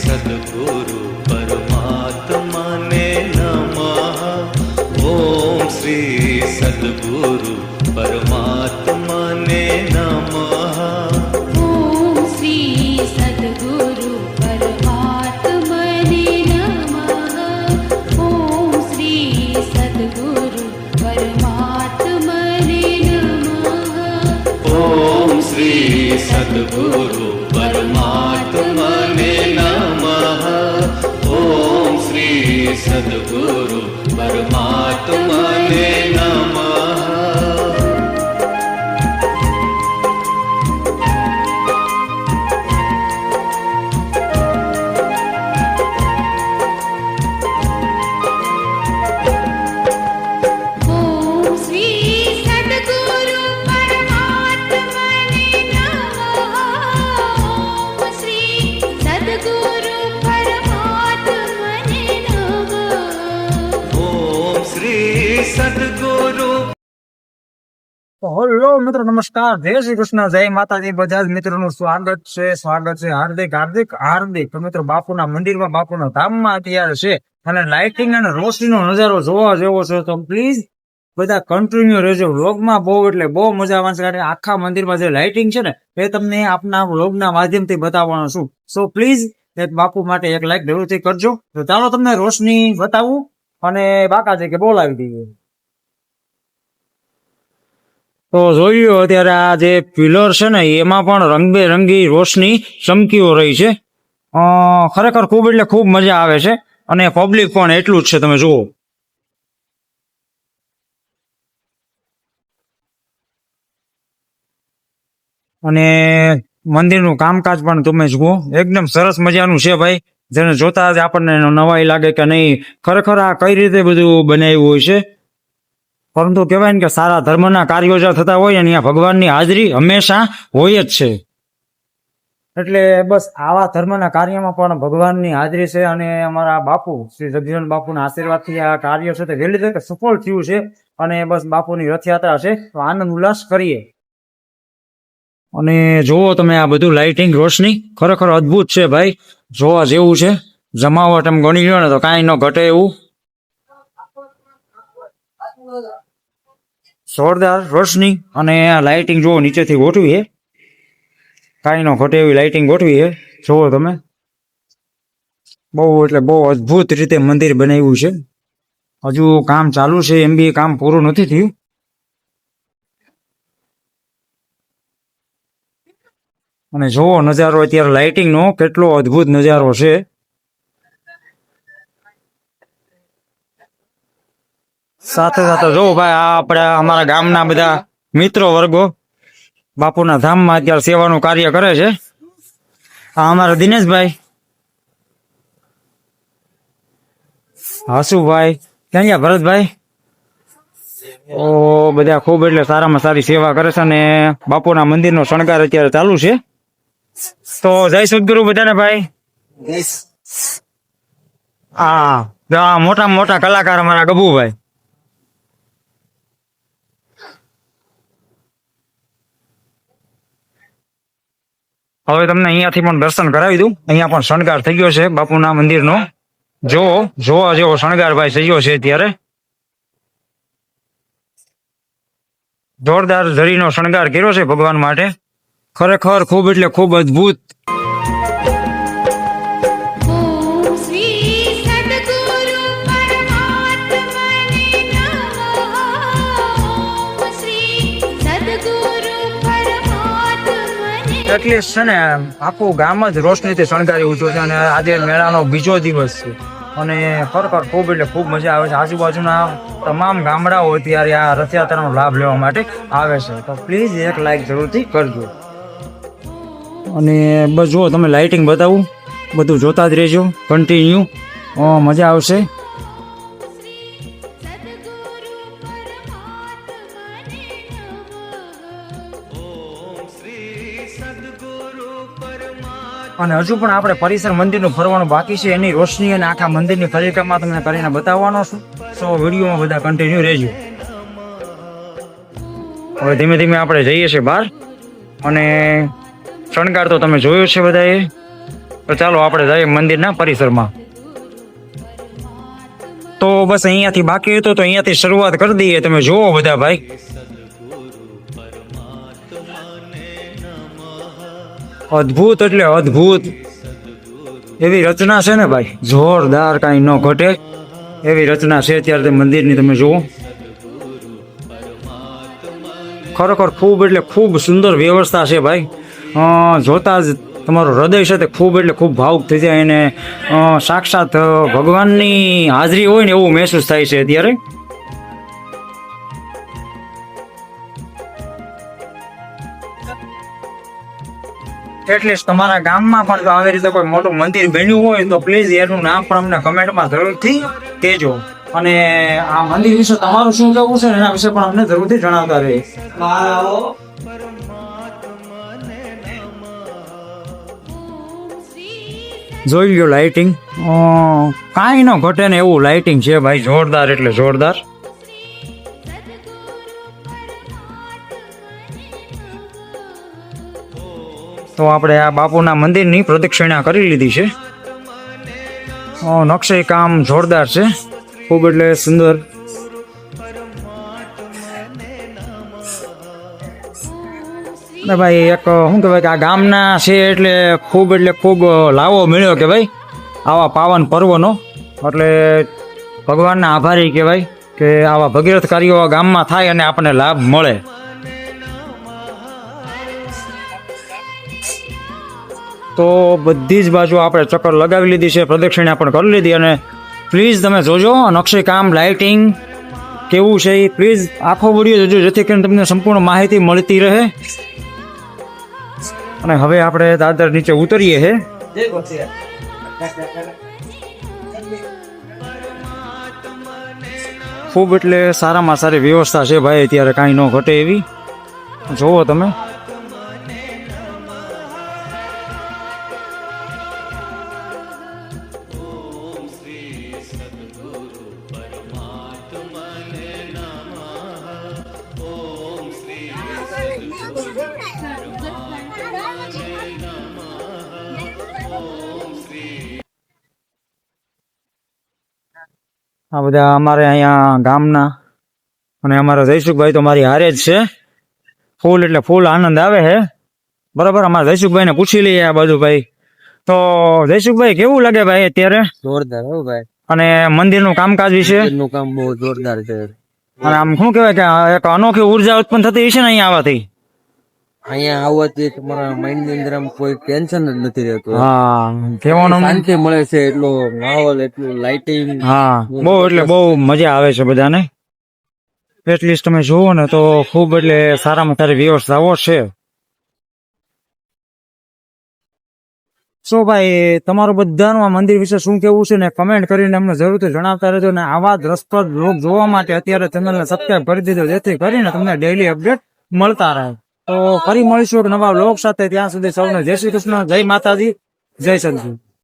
सद्गुरु परमात्मा ने नमः। ओम श्री सद्गुरु परमात्मा ने नमः। ओम श्री सद्गुरु परमात्मा ने नमः। ओम श्री सद्गुरु परमात्मा ने नमः। ओम श्री सद्गुरु परमात्मा ने नमः। ओम श्री सद्गुरु परमात्मा ने नमः। ओम श्री सद्गुरु परमात्मा ने नमः। ओम श्री सद्गुरु परमात्मा ने नमः। ओम श्री सद्गुरु। તો હેલો મિત્રો, નમસ્કાર, જય શ્રી કૃષ્ણ, જય માતાજી. બધા જ મિત્રોનું સ્વાગત છે હાર્દિક હાર્દિક હાર્દિક. તો મિત્રો, બાપુના મંદિરમાં, બાપુના ધામમાં અત્યારે છે અને લાઇટિંગ અને રોશનીનો નજારો જોવા જેવો છે. તો પ્લીઝ બધા કન્ટિન્યુ રહેજો વ્લોગમાં. બહુ એટલે બહુ મજા આવવાની છે, કારણ કે આખા મંદિરમાં જે લાઇટિંગ છે ને એ તમને આપના વ્લોગના માધ્યમથી બતાવવાનો છું. સો પ્લીઝ એક બાપુ માટે એક લાઈક જરૂરથી કરજો. તો ચાલો તમને રોશની બતાવું અને બાકાજી કે બોલાવી દઈએ. તો જોયું અત્યારે આ જે પિલર છે ને એમાં પણ રંગબેરંગી રોશની ચમકીઓ રહી છે. ખરેખર ખૂબ એટલે ખૂબ મજા આવે છે અને પબ્લિક પણ એટલું જ છે, તમે જુઓ. અને મંદિરનું કામકાજ પણ તમે જુઓ, એકદમ સરસ મજાનું છે ભાઈ. જેને જોતા જ આપણને નવાઈ લાગે કે નહીં, ખરેખર આ કઈ રીતે બધું બનાવ્યું હોય છે. પરંતુ કહેવાય ને કે સારા ધર્મના કાર્યો જ્યાં થતા હોય ને ત્યાં ભગવાનની હાજરી હંમેશા હોય જ છે. એટલે બસ આવા ધર્મના કાર્યમાં પણ ભગવાનની હાજરી છે. અને અમારા બાપુ શ્રી જગજીવન બાપુના આશીર્વાદથી આ કાર્ય છે તે વહેલી તકે સફળ થયું છે. અને બસ બાપુની રથયાત્રા છે, તો આનંદ ઉલ્લાસ કરીએ. અને જુઓ તમે આ બધું લાઇટિંગ રોશની ખરેખર અદ્ભુત છે ભાઈ, જોવા જેવું છે. જમાવટ એમ ગણી લ્યો ને તો કાંઈ ન ઘટે એવું. જોરદાર રોશની અને આ લાઇટિંગ જુઓ, નીચેથી ગોઠવી છે, કાંઈ નો ઘટે એવી લાઇટિંગ ગોઠવી છે. જુઓ તમે, બહુ એટલે બહુ અદ્ભુત રીતે મંદિર બનાવ્યું છે. હજુ કામ ચાલુ છે, એમ બી કામ પૂરું નથી થયું. અને જુઓ નજારો અત્યારે લાઇટિંગ નો કેટલો અદ્ભુત નજારો છે. સાથે સાથે જો ભાઈ, આ આપણા અમારા ગામના બધા મિત્રો વર્ગો બાપુના ધામમાં અત્યારે સેવાનું કાર્ય કરે છે. આ અમારા દિનેશભાઈ, હસુભાઈ, ક્યાં ગયા ભરતભાઈ, ઓ બધા ખૂબ એટલે સારામાં સારી સેવા કરે છે. અને બાપુના મંદિરનો શણગાર અત્યારે ચાલુ છે. તો જય સદગુરુ બધાને ભાઈ. હા, મોટા મોટા કલાકાર અમારા ગભુભાઈ. હવે તમને અહીંયાથી પણ દર્શન કરાવી દઉં. અહીંયા પણ શણગાર થઈ ગયો છે બાપુના મંદિરનો. જોવા જેવો શણગાર ભાઈ થઈ ગયો છે અત્યારે. જોરદાર ઝરીનો શણગાર કર્યો છે ભગવાન માટે. ખરેખર ખૂબ એટલે ખૂબ અદ્ભુત. ओम श्री सद्गुरु परमात्मा ने नमः। ओम श्री सद्गुरु परमात्मा ने। એટલે છે ને આખું ગામ જ રોશનીથી શણગારી ઉઠ્યું છે. અને આજે મેળાનો બીજો દિવસ છે અને ખરેખર ખૂબ એટલે ખૂબ મજા આવે છે. આજુબાજુના તમામ ગામડાઓ અત્યારે આ રથયાત્રાનો લાભ લેવા માટે આવે છે. તો પ્લીઝ એક લાઈક જરૂરથી કરજો. અને બસ જુઓ તમે, લાઇટિંગ બતાવું, બધું જોતા જ રહેજો કન્ટિન્યુ, મજા આવશે. અને હજુ પણ આપણે પરિસર મંદિરનું ફરવાનું બાકી છે. એની રોશની અને આખા મંદિરની પરિક્રમા તમને કરીને બતાવવાનો છું. તો વિડીયોમાં બધા કન્ટિન્યુ રહેજો. હવે ધીમે ધીમે આપણે જઈએ છીએ બહાર. અને શણગાર તો તમે જોયો છે બધાએ. તો ચાલો આપણે જઈએ મંદિરના પરિસરમાં. તો બસ અહીંયાથી બાકી હતો તો અહીંયાથી શરૂઆત કરી દઈએ. તમે જુઓ બધા ભાઈ, અદ્ભુત એટલે અદ્ભુત એવી રચના છે ને ભાઈ, જોરદાર, કાંઈ ન ઘટે એવી રચના છે અત્યારે મંદિરની. તમે જુઓ, ખરેખર ખૂબ એટલે ખૂબ સુંદર વ્યવસ્થા છે ભાઈ. જોતા જ તમારું હૃદય છે તે ખૂબ એટલે ખૂબ ભાવુક થઈ જાય અને સાક્ષાત ભગવાનની હાજરી હોય ને એવું મહેસૂસ થાય છે અત્યારે. એટલીસ્ટ તમારા ગામમાં પણ જો આવી રીતે કોઈ મોટું મંદિર બન્યું હોય તો પ્લીઝ એનું નામ પણ અમને કમેન્ટમાં જરૂરથી કહેજો. અને આ મંદિર વિશે તમારું શું કહેવું છે એના વિશે પણ અમને જરૂરથી જણાવતા રહે. જોઈ લો લાઇટિંગ, કાંઈ ન ઘટે ને એવું લાઇટિંગ છે ભાઈ, જોરદાર એટલે જોરદાર. તો આપણે આ બાપુના મંદિરની પ્રદક્ષિણા કરી લીધી છે. નકશી કામ જોરદાર છે, ખૂબ એટલે સુંદર. ભાઈ એક શું કહેવાય કે આ ગામના છે એટલે ખૂબ લાવો મળ્યો કે ભાઈ આવા પાવન પર્વનો. એટલે ભગવાનના આભારી કહેવાય કે આવા ભગીરથ કાર્યો ગામમાં થાય અને આપણને લાભ મળે. તો બધી જ બાજુ આપણે ચક્કર લગાવી લીધી છે, પ્રદક્ષિણા પણ કરી લીધી. અને પ્લીઝ તમે જોજો નકશી કામ, લાઇટિંગ કેવું છે એ પ્લીઝ આખો વિડીયો જોજો જેથી કરીને તમને સંપૂર્ણ માહિતી મળતી રહે. અને હવે આપણે દાદર નીચે ઉતરીએ છે. ખૂબ એટલે સારામાં સારી વ્યવસ્થા છે ભાઈ, અત્યારે કાંઈ ન ઘટે એવી. જોવો તમે, આ બધા અમારે અહીંયા ગામના અને અમારા જયસુખભાઈ તો મારી હારે જ છે. ફૂલ એટલે ફૂલ આનંદ આવે છે. બરાબર, અમારા જયસુખભાઈને પૂછી લઈએ આ બધું ભાઈ. તો જયસુખભાઈ કેવું લાગે ભાઈ અત્યારે? જોરદાર હો ભાઈ. અને મંદિરનું કામકાજ વિશે? મંદિરનું કામ બહુ જોરદાર છે. અને આમ શું કહેવાય કે એક અનોખી ઉર્જા ઉત્પન્ન થતી હશે ને અહીંયા આવવાથી? અહીંયા આવવાથી તમારા માઇન્ડ ની અંદર આમ કોઈ ટેન્શન જ નથી રહેતું. હા, કહેવાનું શાંતિ મળે છે, એટલો માહોલ, એટલું લાઇટિંગ. હા, બહુ એટલે બહુ મજા આવે છે બધાને. એટલીસ્ટ તમે જુઓ ને તો ખૂબ એટલે સારામાં સારી વ્યવસ્થાઓ છે. શું ભાઈ તમારું બધાનું આ મંદિર વિશે શું કેવું છે ને કમેન્ટ કરીને અમને જરૂરથી જણાવતા રહેજો. ને આવા જ રસપ્રદ બ્લોગ જોવા માટે અત્યારે ચેનલને સબસ્ક્રાઇબ કરી દીધો જેથી કરીને તમને ડેઈલી અપડેટ મળતા રહે. તો ફરી મળીશું એક નવા બ્લોગ સાથે. ત્યાં સુધી સૌને જય શ્રી કૃષ્ણ, જય માતાજી, જય સદગુરુ.